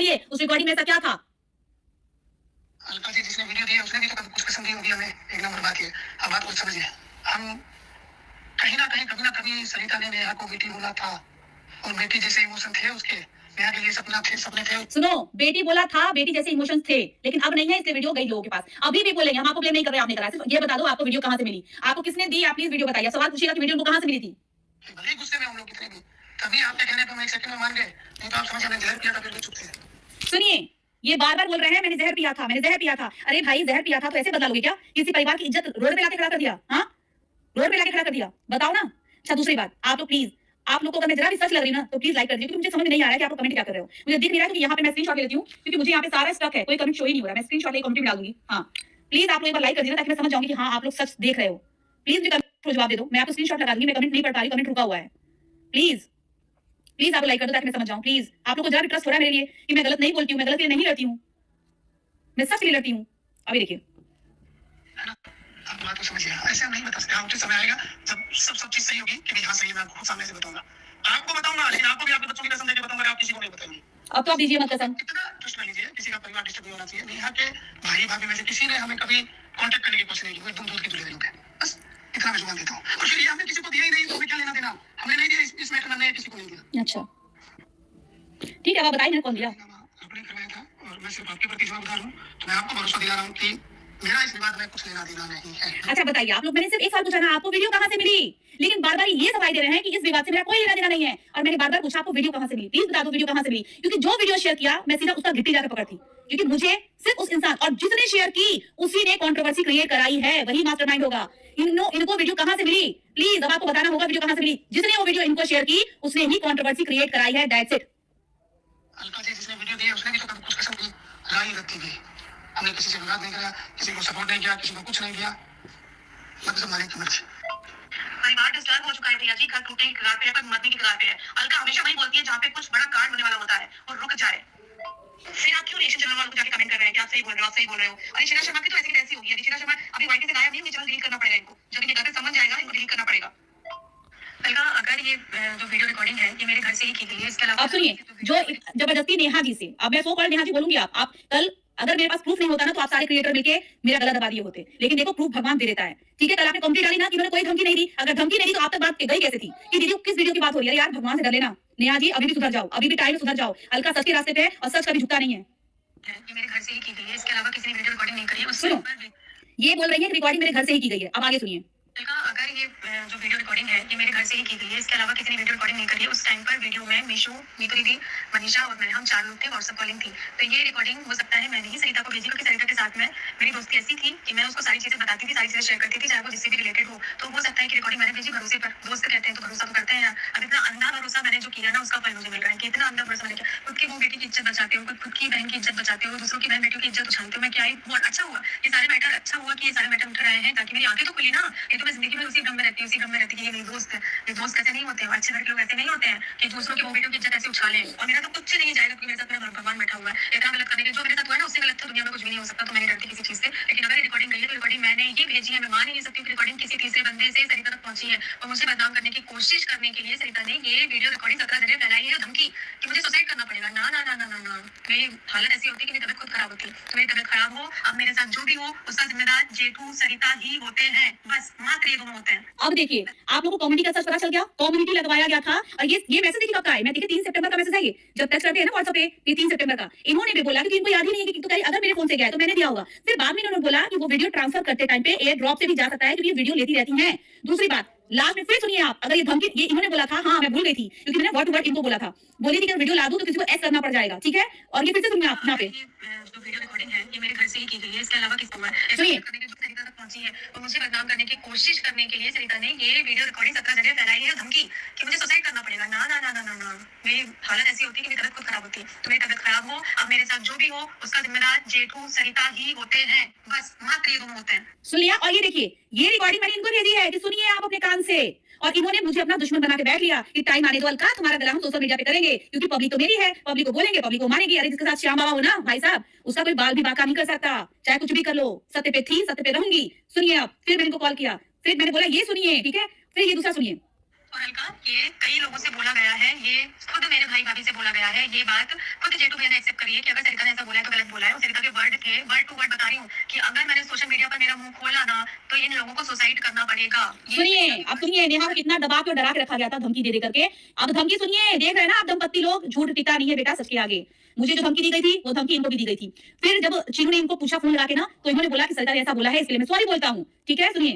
बताइए उस रिकॉर्डिंग में ऐसा क्या था? अलका जी जिसने वीडियो दी है उसने भी तो कभी कुछ पसंद दी होगी हमें। एक नंबर बात ये। अब बात को समझिए। हम कहीं ना कहीं कभी ना कभी सरिता ने नेहा को बेटी बोला था और बेटी जैसे इमोशन थे उसके नेहा के लिए सपने थे। सुनो, बेटी बोला था, बेटी जैसे इमोशंस थे, लेकिन अब नहीं है, इसलिए वीडियो गई लोगों के पास। अभी भी बोलेंगे, हम आपको ब्लेम नहीं कर रहे, आपने करा। सिर्फ ये बता दो आपको वीडियो कहां से मिली, आपको किसने दी, आप प्लीज वीडियो बताइए। सवाल पूछिएगा कि वीडियो उनको कहां से मिली थी। भले ही गुस्से में हम लोग कितने भी, तभी आपके कहने पे मैं एक सेकंड में मान गए, नहीं तो आप समझ हमने जहर पिया था फिर भी चुप थे। सुनिए, ये बार-बार बोल रहे हैं मैंने जहर पिया था, मैंने जहर पिया था। अरे भाई जहर पिया था तो ऐसे बदला लोगे क्या? किसी परिवार की इज्जत रोड पे लाके खड़ा कर दिया, हां? रोड पे लाके खड़ा कर दिया, बताओ ना। अच्छा दूसरी बात, आप लोग प्लीज, आप लोग को अगर मैं जरा भी सच लग रही ना तो प्लीज लाइक कर दीजिए, क्योंकि मुझे समझ में नहीं आ रहा है कि आप लोग कमेंट क्या कर रहे हो। मुझे दिख नहीं रहा है, क्योंकि यहाँ पे मैं स्क्रीनशॉट ले लेती हूँ, क्योंकि मुझे यहाँ पे सारा स्टक है, कोई कमेंट शो ही नहीं हो रहा। मैं स्क्रीनशॉट लेके कमेंट में डाल दूंगी। हाँ प्लीज आप लोग एक बार लाइक कर दीजिए ताकि मैं समझ जाऊंगी कि हाँ आप लोग सच देख रहे हो। प्लीज मुझे कमेंट को जवाब दे दो, मैं आपको स्क्रीनशॉट लगा दूंगी, मैं कमेंट नहीं पढ़ पा रही, कमेंट रुका हुआ है। प्लीज प्लीज आप लाइक कर दो ताकि मैं समझ जाऊं। प्लीज आप लोग को जरा भी ट्रस्ट हो रहा है मेरे लिए कि मैं गलत नहीं बोलती हूँ, मैं गलत के लिए नहीं लड़ती हूँ, मैं सच के लिए लड़ती हूँ। अभी देखिए आप बात को समझिए। ऐसे हम नहीं बता सकते। उचित समय आएगा जब सब चीज सही होगी कि हाँ सही है, मैं आपको सामने से बताऊंगा। आपको बताऊंगा, लेकिन आपको भी आपके बच्चों की कसम देके बताऊंगा, आप किसी को नहीं बताएंगे। अब तो आप दीजिए मत कसम। इतना ट्रस्ट लीजिए, किसी का परिवार डिस्टर्ब नहीं होना चाहिए। नेहा के भाई भाभी में से किसी ने हमें कभी कांटेक्ट करने की कोशिश नहीं की। वो एकदम दूध की दुल्हन है, बस इतना मैं जुबान देता हूँ। और फिर ये हमने किसी को दिया ही नहीं, तो हमें क्या लेना देना? हमने नहीं दिया, इस मैटर में हमने किसी को नहीं दिया। अच्छा ठीक है, अब बताइए ना कौन दिया। आपने करवाया था और मैं सिर्फ आपके प्रति जवाबदार हूँ, तो मैं आपको भरोसा दिला रहा हूँ कि मेरा इस विवाद में कुछ लेना देना नहीं है। अच्छा बताइए, आप लोग, मैंने सिर्फ एक सवाल पूछा ना, आपको वीडियो कहां से मिली, लेकिन बार बार ये सवाल दे रहे हैं कि इस विवाद से मेरा कोई लेना देना नहीं है। और मैंने बार बार पूछा आपको वीडियो कहां से मिली, प्लीज बता दो वीडियो कहां से मिली, क्योंकि जो वीडियो शेयर किया मैं सीधा उसका गिट्टी जाकर पकड़ती, क्योंकि मुझे सिर्फ उस इंसान और जिसने शेयर की उसी ने कंट्रोवर्सी क्रिएट कराई है, वही मास्टरमाइंड होगा। इनको वीडियो कहां से मिली, प्लीज अब आपको बताना होगा वीडियो कहां से मिली। जिसने वो वीडियो इनको शेयर की उसने ही कंट्रोवर्सी क्रिएट कराई है, दैट्स इट। अलका जी जिसने वीडियो दी है उसने भी तो कभी कुछ कसम की राय रखती थी। हमने किसी से विवाद नहीं करा, किसी को सपोर्ट नहीं किया, किसी को कुछ नहीं किया, मतलब मालिक की मर्जी। परिवार डिस्टर्ब हो चुका है भैया जी, घर टूटने की कगार पे है, कोई मरने की कगार पे है। अलका हमेशा वही बोलती है जहाँ पे कुछ बड़ा कांड होने वाला होता है और रुक जाए। फिर आप क्यों रिलेशन चैनल वालों को जाके कमेंट कर रहे हैं कि आप सही बोल रहे हो, आप सही बोल रहे हो? और शीला शर्मा की तो ऐसी की तैसी होगी। शीला शर्मा अभी वाईटी से गायब नहीं हुई, चैनल डिलीट करना पड़ेगा इनको। जब इन्हें घर पे समझ जाएगा इनको डिलीट करना पड़ेगा। अलका अगर ये जो वीडियो रिकॉर्डिंग है ये मेरे घर से ही की गई है, इसके अलावा आप सुनिए, जो जबरदस्ती नेहा जी से, अब मैं सो कॉल नेहा जी बोलूंगी, आप कल अगर मेरे पास प्रूफ नहीं होता ना तो आप सारे क्रिएटर मिलके मेरा गला दबा दिए होते, लेकिन देखो प्रूफ भगवान दे देता है। ठीक है, कल आपने कमेंट डाली ना कि मैंने कोई धमकी नहीं दी, अगर धमकी नहीं दी तो आप तक बात गई कैसे थी कि दीदी किस वीडियो की बात हो रही है? यार भगवान से डर लेना। नेहा जी अभी भी सुधर जाओ, अभी भी टाइम सुधर जाओ। अलका सच के रास्ते पे है और सच कभी झुकता नहीं है। ये मेरे घर से ही की गई है, इसके अलावा किसी ने वीडियो रिकॉर्डिंग नहीं करी है। सुनो, ये बोल रही है कि रिकॉर्डिंग मेरे घर से ही की गई है। अब आगे सुनिए। अगर ये जो वीडियो रिकॉर्डिंग है ये मेरे घर से ही की गई है, इसके अलावा किसी ने वीडियो रिकॉर्डिंग नहीं करी है। उस टाइम पर वीडियो में मीशू, मीतरी दी, मनीषा और मैं, हम 4 लोग थे, व्हाट्सएप कॉलिंग थी। तो ये रिकॉर्डिंग हो सकता है मैंने ही सरिता को भेजी, क्योंकि सरिता के साथ में मेरी दोस्ती ऐसी थी कि मैं उसको सारी चीजें बताती थी, सारी चीजें शेयर करती थी, चाहे वो जिससे भी रिलेटेड हो। तो हो सकता है कि रिकॉर्डिंग मैंने भेजी भरोसे पर, दोस्त कहते हैं तो भरोसा तो करते हैं यार। अब इतना अंधा भरोसा मैंने जो किया ना उसका फल मुझे मिल रहा है कि इतना अंधा भरोसा मैंने किया। खुद की वो बेटी की इज्जत बचाते हो, खुद की बहन की इज्जत बचाते हो, दूसरों की बहन बेटियों की इज्जत उछालते हो। मैं क्या ही बहुत अच्छा हुआ ये सारे मैटर, अच्छा हुआ कि ये सारे मैटर उठ रहे हैं ताकि मेरी आंखें तो खुली ना। ये तो मैं जिंदगी में उसी भ्रम में रहती हूँ, उसी भ्रम में रहती है कि ये मेरी दोस्त है। ये दोस्त कैसे नहीं होते हैं, अच्छे घर के लोग ऐसे नहीं होते हैं कि दूसरों की वो बेटियों की इज्जत ऐसे उछालें। और मेरा तो कुछ नहीं जाएगा क्योंकि मेरे साथ मेरा भगवान बैठा हुआ है। इतना गलत करने के जो मेरे साथ हुआ है ना उससे गलत तो दुनिया में कुछ भी नहीं हो सकता, तो मैं नहीं डरती किसी चीज से। लेकिन अगर रिकॉर्डिंग गई है तो रिकॉर्डिंग मैंने ही भेजी है। मैं मान ही नहीं सकती रिकॉर्डिंग किसी तीसरे बंदे से सरिता तक पहुंची है और मुझे बदनाम करने की कोशिश करने के लिए सरिता ने ये वीडियो रिकॉर्डिंग 17 जगह फैलाई है, धमकी कि मुझे सुसाइड करना पड़ेगा। ना ना ना ना ना ना, मेरी हालत ऐसी होती कि मेरी तबियत खुद खराब होती। तो मेरी तबियत खराब हो, अब मेरे साथ जो भी हो उसका जिम्मेदार जेठू सरिता ही होते हैं, बस मात्र ये दोनों होते हैं। अब देखिए आप लोगों को कम्युनिटी का सच पता चल गया, कम्युनिटी लगवाया गया था। और ये मैसेज देखिए कब का है, मैं देखिए 3 सितंबर का मैसेज है। ये जब टेक्स्ट करते हैं ना व्हाट्सएप पे, ये 3 सितंबर का। इन्होंने भी बोला कि इनको याद ही नहीं है कि तो कहीं अगर मेरे फोन से गया है तो मैंने दिया होगा। फिर बाद में इन्होंने बोला कि वो वीडियो ट्रांसफर करते टाइम पे एयर ड्रॉप से भी जा सकता है क्योंकि ये वीडियो लेती रहती हैं। दूसरी बात, लास्ट में फिर सुनिए आप, अगर ये धमकी, ये इन्होंने बोला था, हाँ मैं भूल गई थी क्योंकि मैंने वर्ड टू वर्ड इनको बोला था, बोली थी कि वीडियो ला दूं तो किसी को एस करना पड़ जाएगा, ठीक है? और ये फिर से सुनिए आप यहाँ पे, जो वीडियो रिकॉर्डिंग है ये मेरे घर से ही की गई है, इसके अलावा किसी को सुनिए सरिता तक पहुंची है और मुझे बदनाम करने की कोशिश करने के लिए सरिता ने ये वीडियो रिकॉर्डिंग 17 जगह फैलाई है, धमकी कि मुझे सुसाइड करना पड़ेगा। ना ना ना ना ना ना, मेरी हालत ऐसी होती कि मेरी तबियत खुद खराब होती। तो मेरी तबियत खराब हो, अब मेरे साथ जो भी हो उसका जिम्मेदार जेठू सरिता ही होते हैं, बस मात्र ये दोनों होते हैं। सुन लिया? और ये देखिए ये रिकॉर्डिंग मैंने इनको भेजी है कि सुनिए आप अपने कान से। और इन्होंने मुझे अपना दुश्मन बना के बैठ लिया कि टाइम आने दो अलका, तुम्हारा गला हम सोशल मीडिया पे करेंगे क्योंकि पब्लिक तो मेरी है, पब्लिक को बोलेंगे, पब्लिक को मारेंगे। अरे जिसके साथ श्याम बाबा हो ना भाई साहब, उसका कोई बाल भी बाका नहीं कर सकता, चाहे कुछ भी कर लो। सत्य पे थी, सत्य पे रहूंगी। सुनिए आप, फिर मैंने इनको कॉल किया, फिर मैंने बोला ये सुनिए, ठीक है? फिर ये दूसरा सुनिए। और अलका, ये कई लोगों से बोला गया है, ये खुद मेरे भाई भाभी से बोला गया है, ये बात खुद जेठू भैया ने एक्सेप्ट करी है कि अगर सरिता ने ऐसा बोला है तो गलत बोला है। और सरिता के वर्ड टू वर्ड बता रही हूँ कि अगर मैंने सोशल मीडिया पर मेरा मुंह खोला ना तो इन लोगों को सुसाइड करना पड़ेगा। सुनिए, अब सुनिए, नेहा को कितना दबा के और डरा के रखा गया था धमकी दे दे करके। अब धमकी सुनिए, देख रहे हैं ना आप दंपत्ति लोग, झूठ टिकता नहीं है बेटा सच के आगे। मुझे जो धमकी दी गई थी वो धमकी इनको भी दी गई थी। फिर जब चीनू ने इनको पूछा फोन लगा के ना, तो इन्होंने बोला कि सरिता ने ऐसा बोला है, इसके लिए मैं सॉरी बोलता हूँ। ठीक है, सुनिए।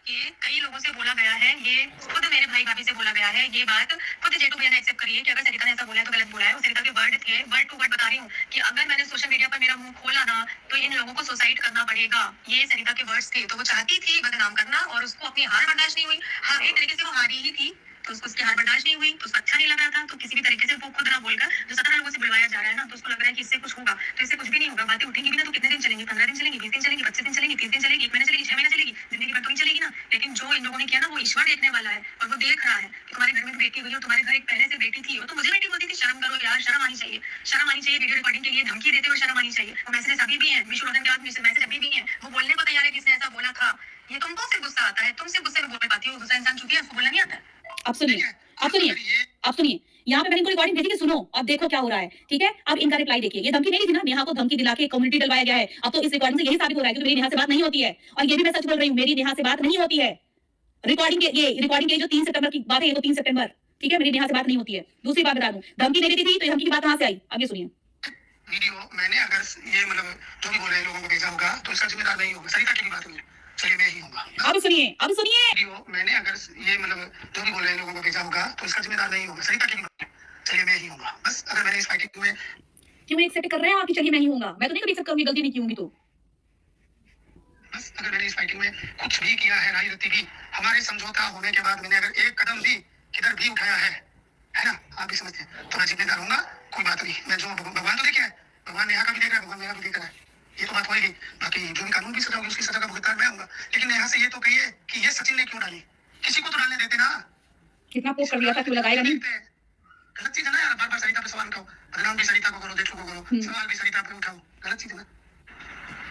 ये कई लोगों से बोला गया है, ये खुद मेरे भाई भाभी से बोला गया है, ये बात खुद जेठू भैया ने एक्सेप्ट करी है कि अगर सरिता ने ऐसा बोला है तो गलत बोला है। और सरिता के वर्ड टू वर्ड बता रही हूँ कि अगर मैंने सोशल मीडिया पर मेरा मुंह खोला ना तो इन लोगों को सुसाइड करना पड़ेगा। ये सरिता के वर्ड्स थे। तो वो चाहती थी बदनाम करना और उसको अपनी हार बर्दाश्त नहीं हुई। हाँ, एक तरीके से वो हारी ही थी, तो उसको उसकी हार बर्दाश्त नहीं हुई, तो उसको अच्छा नहीं लग रहा था। तो किसी भी तरीके से वो खुद ना बोलकर जो 17 लोगों से बुलवाया जा रहा है ना, तो उसको लग रहा है कि इससे कुछ होगा। तो इससे कुछ भी नहीं होगा। बातें उठेंगी भी ना तो कितने दिन चलेंगी? 15 दिन चलेंगी, 20 दिन चलेंगी, 25 दिन चलेंगी, 30 दिन चलेगी, 1 महीना चलेगी, 6 महीना चलेगी, जिंदगी भर तो नहीं चलेगी ना। लेकिन जो इन लोगों ने किया ना, वो ईश्वर देखने वाला है और वो देख रहा है कि तुम्हारे घर में बेटी हुई और तुम्हारे घर एक पहले से बेटी थी। वो तो मुझे बेटी बोलती थी, शर्म करो यार, शर्म आनी चाहिए, शर्म आनी चाहिए। वीडियो रिकॉर्डिंग के लिए धमकी देते हुए शर्म आनी चाहिए। और मैसेज अभी भी है, विष्णुवर्धन के बाद मैसेज अभी भी है। वो बोलने को तैयार है कि इसने ऐसा बोला था। ये तुमको सिर्फ गुस्सा आता है, तुमसे गुस्से में बोल पाती हो, दूसरा इंसान चुकी है, उसको बोलना नहीं आता है। अब सुनिए, अब सुनिए, अब सुनिए। यहाँ पे मैंने इनको रिकॉर्डिंग भेजी कि सुनो, अब देखो क्या हो रहा है। ठीक है, अब इनका रिप्लाई देखिए। ये धमकी नहीं दी थी ना, नेहा को धमकी दिला के कम्युनिटी डलवाया गया है। अब तो इस रिकॉर्डिंग से यही साबित हो रहा है कि मेरी नेहा से बात नहीं होती है। और ये भी मैं सच बोल रही हूँ, मेरी नेहा से बात नहीं होती है। रिकॉर्डिंग के जो 3 सितंबर की बात है, ये तो 3 सितंबर, ठीक है, मेरी नेहा से बात नहीं होती है। दूसरी बात बता दूं, धमकी नहीं देती थी तो धमकी की बात कहां से आई? अब ये सुनिए। वीडियो मैंने अगर ये जो भी बोल रहे लोगों को भेजा होगा तो इसका जिम्मेदार नहीं होगा। सरिता की भी बात हुई, चलिए मैं ही होगा। अब सुनिए, अब सुनिए। वीडियो मैंने अगर ये जो भी बोल रहे लोगों को भेजा होगा तो इसका जिम्मेदार नहीं होगा। सरिता की भी बात, चलिए मैं ही होगा। बस अगर मैंने इस फाइटिंग में क्यों एक्सेप्ट कर रहे हैं आप कि चलिए मैं ही होऊंगा? मैं तो नहीं कभी एक्सेप्ट करूंगी, गलती नहीं की होंगी तो। बस अगर मैंने इस फाइटिंग में कुछ भी किया है, राई रत्ती भी, हमारे समझौता होने के बाद मैंने अगर एक कदम भी किधर भी उठाया है ना, आप भी समझते हैं, तो मैं जिम्मेदार होऊंगा। कोई बात नहीं, मैं जो भगवान तो देखे है, भगवान नेहा का भी देख रहा है, भगवान मेरा भी देख रहा है। ये तो बात होगी। बाकी जो भी कानून की सजा होगी उसकी सजा का भुगतान मैं होऊंगा। लेकिन नेहा से ये तो कहिए कि ये सचिन ने क्यों डाली? किसी को तो डालने देते ना। कितना पोस्ट कर दिया था, क्यों लगाएगा नहीं? गलत चीज है ना यार, बार बार सरिता पे सवाल उठाओ, बदनाम भी सरिता को करो, जेठू को करो, सवाल भी सरिता पे उठाओ, गलत चीज है ना।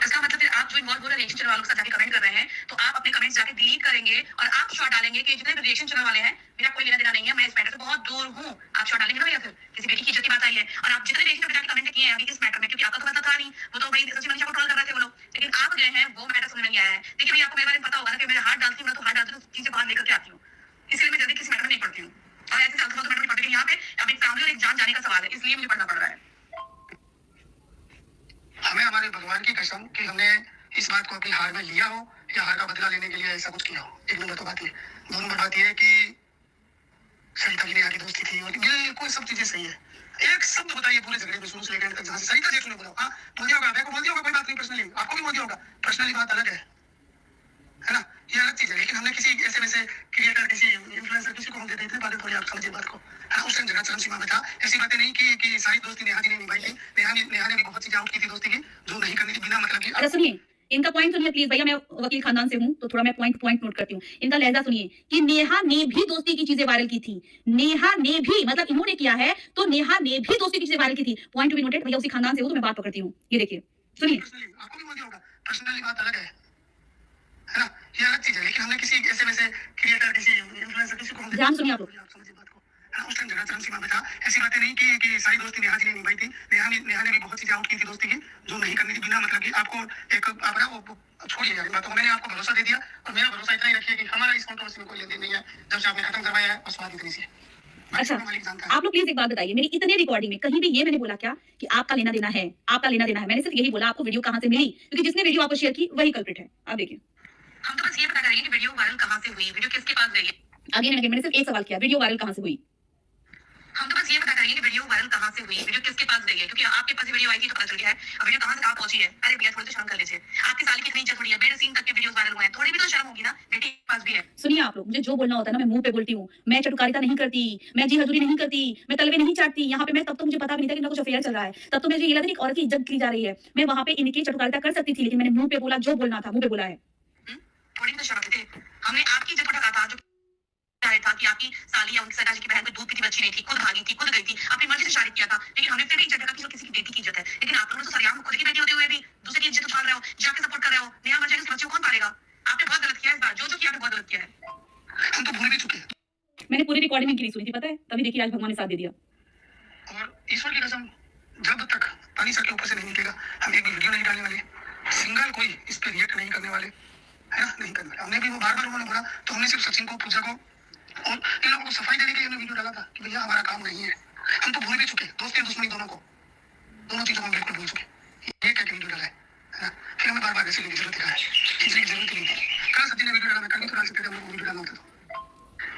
इसका मतलब फिर आप जो इन्वॉल्व हो रहे रिलेशन चैनल वालों के साथ जाके कमेंट कर रहे हैं, तो आप अपने कमेंट्स जाके डिलीट करेंगे और आप शॉट डालेंगे कि जितने भी रिलेशन चैनल वाले हैं, मेरा कोई लेना देना नहीं है, मैं इस मैटर से बहुत दूर हूं। आप शॉट डालेंगे ना भैया, फिर किसी बेटी की इज्जत की बात आई है और आप जितने रिलेशन पे जाके कमेंट किए हैं अभी इस मैटर में, क्योंकि आपका तो पता था नहीं, वो तो भाई सचिन मनीषा को ट्रोल कर रहे थे वो लोग, लेकिन आप गए हैं, वो मैटर समझ में नहीं आया है। देखिए भाई, आपको मेरे बारे में पता होगा ना कि मैं हाथ डालती हूँ ना, तो हाथ डालती हूँ चीजें बाहर लेकर के आती हूँ, इसलिए मैं जल्दी किसी मैटर में नहीं पड़ती हूँ। और ऐसे फालतू मैटर में पड़ती हूँ। यहाँ पे अब एक फैमिली और एक जान जाने का सवाल है, इसलिए मुझे पढ़ना पड़ रहा है। हमें हमारे भगवान की कसम कि हमने इस बात को अपनी हार में लिया हो या हार का बदला लेने के लिए ऐसा कुछ किया हो। एक नंबर तो बात ये, 2 नंबर बात ये है कि सरिता की नेहा की दोस्ती थी और ये कोई सब चीजें सही है। एक शब्द बताइए पूरे झगड़े में शुरू से लेकर तक, जहां से सरिता जेठू ने बोला, हाँ बोल दिया होगा, मैं को बोल दिया होगा, कोई बात नहीं, पर्सनली आपको भी बोल दिया होगा, पर्सनली बात अलग है ना, ये अलग चीज है। लेकिन हमने किसी ऐसे वैसे क्रिएटर, किसी इन्फ्लुएंसर, किसी को हम देते थे बातें, थोड़ी आप समझिए बात को, है ना। उस टाइम जगह चरम सीमा में था। ऐसी बातें नहीं कि सारी दोस्ती नेहा जी ने निभाई थी। नेहा ने भी बहुत चीजें आउट की थी दोस्ती की, जो नहीं करनी थी बिना मतलब की। अच्छा सुनिए, इनका पॉइंट सुनिए प्लीज भैया, मैं वकील खानदान से हूं तो थोड़ा मैं पॉइंट नोट करती हूँ। इनका लहजा सुनिए कि नेहा ने भी दोस्ती की चीजें वायरल की थी। नेहा ने भी, मतलब इन्होंने किया है तो नेहा ने भी दोस्ती की चीजें वायरल की थी। Point to be noted. भैया उसी खानदान से हूं तो मैं बात पकड़ती हूँ। ये देखिए, सुनिए। आपको भी बोल दिया होगा, पर्सनली बात अलग है ना, ये अलग चीज है। लेकिन हमने किसी ऐसे वैसे क्रिएटर, किसी इन्फ्लुएंसर, किसी को हम ध्यान सुनिए आप लोग। समझिए बात को, है ना। उस टाइम जगह चरम सीमा में था। ऐसी बातें नहीं कि सारी दोस्ती नेहा जी ने निभाई थी। नेहा ने भी बहुत चीजें आउट की थी दोस्ती की, जो नहीं करनी थी बिना मतलब की। आपको एक आप ना वो छोड़िए यार बातों को, मैंने आपको भरोसा दे दिया और मेरा भरोसा इतना ही रखिए कि हमारा इस कंट्रोवर्सी में कोई लेन देन नहीं है। जब से आपने खत्म करवाया है बस बात इतनी सी है। अच्छा, आप लोग प्लीज एक बात बताइए, मेरी इतने रिकॉर्डिंग में कहीं भी ये मैंने बोला क्या कि आपका लेना देना है, आपका लेना देना है? मैंने सिर्फ यही बोला आपको वीडियो कहां से मिली, क्योंकि जिसने वीडियो आपको शेयर की वही कल्प्रिट है। आप देखिए, हम तो बस ये पता करेंगे कि वीडियो वायरल कहां से हुई, वीडियो किसके पास गई है। आगे मैंने सिर्फ एक सवाल किया, वीडियो वायरल कहां से हुई? हम तो बस ये पता करेंगे कि वीडियो वायरल कहां से हुई, वीडियो किसके पास गई है, क्योंकि आपके पास वीडियो आई थी तो पता चल गया है। अब वीडियो कहां से कहां पहुंची है। अरे भैया थोड़ी तो शर्म कर लीजिए, आपकी साली की इतनी इज्जत थोड़ी है, बेड सीन तक के वीडियोस वायरल हुए हैं, थोड़ी भी तो शर्म होगी ना, बेटी के पास भी है। सुनिए आप लोग, मुझे जो बोलना होता है ना मैं मुंह पे बोलती हूँ। मैं चटुकारिता नहीं करती, मैं जी हजूरी नहीं करती, मैं तलवे नहीं चाटती। यहाँ पे मैं तब तो मुझे पता भी नहीं था कि इनका कुछ अफेयर चल रहा है। तब तो मुझे ये लगा कि औरत की इज्जत की जा रही है। मैं वहां पे इनकी चटुकारिता कर सकती थी, लेकिन मैंने मुंह पे बोला, जो बोलना था मुंह पे बोला है। थोड़ी तो शर्म थी। हमने आपकी इज्जत को ढका था, जो था कि आपकी साली या उनकी सगा जी की बहन को दूध पीती बच्ची नहीं थी, खुद भागी थी, खुद गई थी, अपनी मर्जी से शादी किया था। लेकिन हमने फिर भी इज्जत ढका कि किसी की बेटी की इज्जत है। लेकिन आप लोगों ने तो सरेआम खुद की बेटी होते हुए भी दूसरे की इज्जत उछाल रहे हो, जाके सपोर्ट कर रहे हो। नेहा मर जाएगी, बच्चे को कौन पालेगा? आपने बहुत गलत किया इस बार, जो किया आपने बहुत गलत किया है। हम तो भूल भी चुके हैं। मैंने रिकॉर्डिंग इनकी नहीं सुनी थी, पता है? तभी देखिए आज भगवान ने साथ दे दिया। और ईश्वर की कसम, जब तक पानी सर के ऊपर से नहीं निकलेगा, हम एक भी वीडियो नहीं डालने वाले, सिंगल कोई इस पे रिएक्ट नहीं करने वाले, है ना? नहीं करने वाले। हमने भी वो बार-बार उन्होंने बोला, तो हमने सिर्फ सचिन को, पूजा को और इन लोगों को सफाई देने के लिए हमने वीडियो डाला था कि भैया हमारा काम नहीं है। हम तो भूल भी चुके, दोस्ती और दुश्मनी दोनों को, दोनों चीजों को हम बिल्कुल भूल चुके। ये क्या वीडियो डाला है ना? फिर हमें बार-बार ऐसे की जरूरत है, खींचने की जरूरत ही नहीं थी। कल सचिन ने वीडियो डाला, मैं कल नहीं तो डाल सकते थे, हम लोग वीडियो डालना होता तो।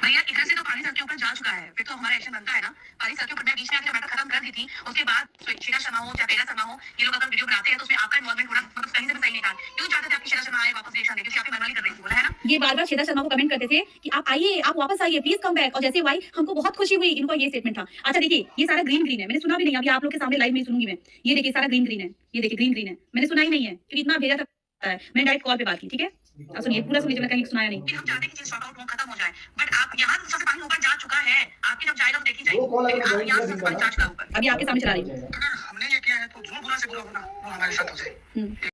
भैया इधर से तो पानी सर के ऊपर जा चुका है, फिर तो हमारा एक्शन बनता है ना। पानी सर के ऊपर मैं बीच में आके मैटर खत्म कर दी थी, उसके बाद शीला शर्मा हो या पेला शर्मा हो, ये लोग अगर वीडियो बनाते हैं तो उसमें आपका इन्वॉल्वमेंट होना मतलब कहीं से भी सही नहीं था। क्यों चाहते थे आपकी शीला शर्मा आए वापस रिएक्शन दे, क्योंकि आपकी मनमानी कर रही थी, बोला है ना? ये बार-बार शीला शर्मा को कमेंट करते थे कि आप आइए, आप वापस आइए, प्लीज कम बैक, और जैसे वो आई हमको बहुत खुशी हुई, इनका ये स्टेटमेंट था। अच्छा देखिए, ये सारा ग्रीन है, मैंने सुना भी नहीं, अभी आप लोग के सामने लाइव में सुनूंगी मैं। ये देखिए सारा ग्रीन है, ये देखिए ग्रीन है, मैंने सुना ही नहीं है क्योंकि इतना भेजा था, मैंने डायरेक्ट कॉल पे बात की, ठीक है? अब सुनिए, पूरा सुनिए, मैं कहीं सुनाया नहीं। हम चाहते हैं कि चीज सॉर्ट आउट हो, खत्म हो जाए, बट आप यहाँ से पानी ऊपर जा चुका है, आपकी जब जाएगा तो देखी जाएगी, आप यहाँ से पानी जा चुका है ऊपर, अभी आपके सामने चला रही हूँ। अगर हमने ये किया है तो जो बुरा से बुरा होना वो हमारे साथ हो जाए।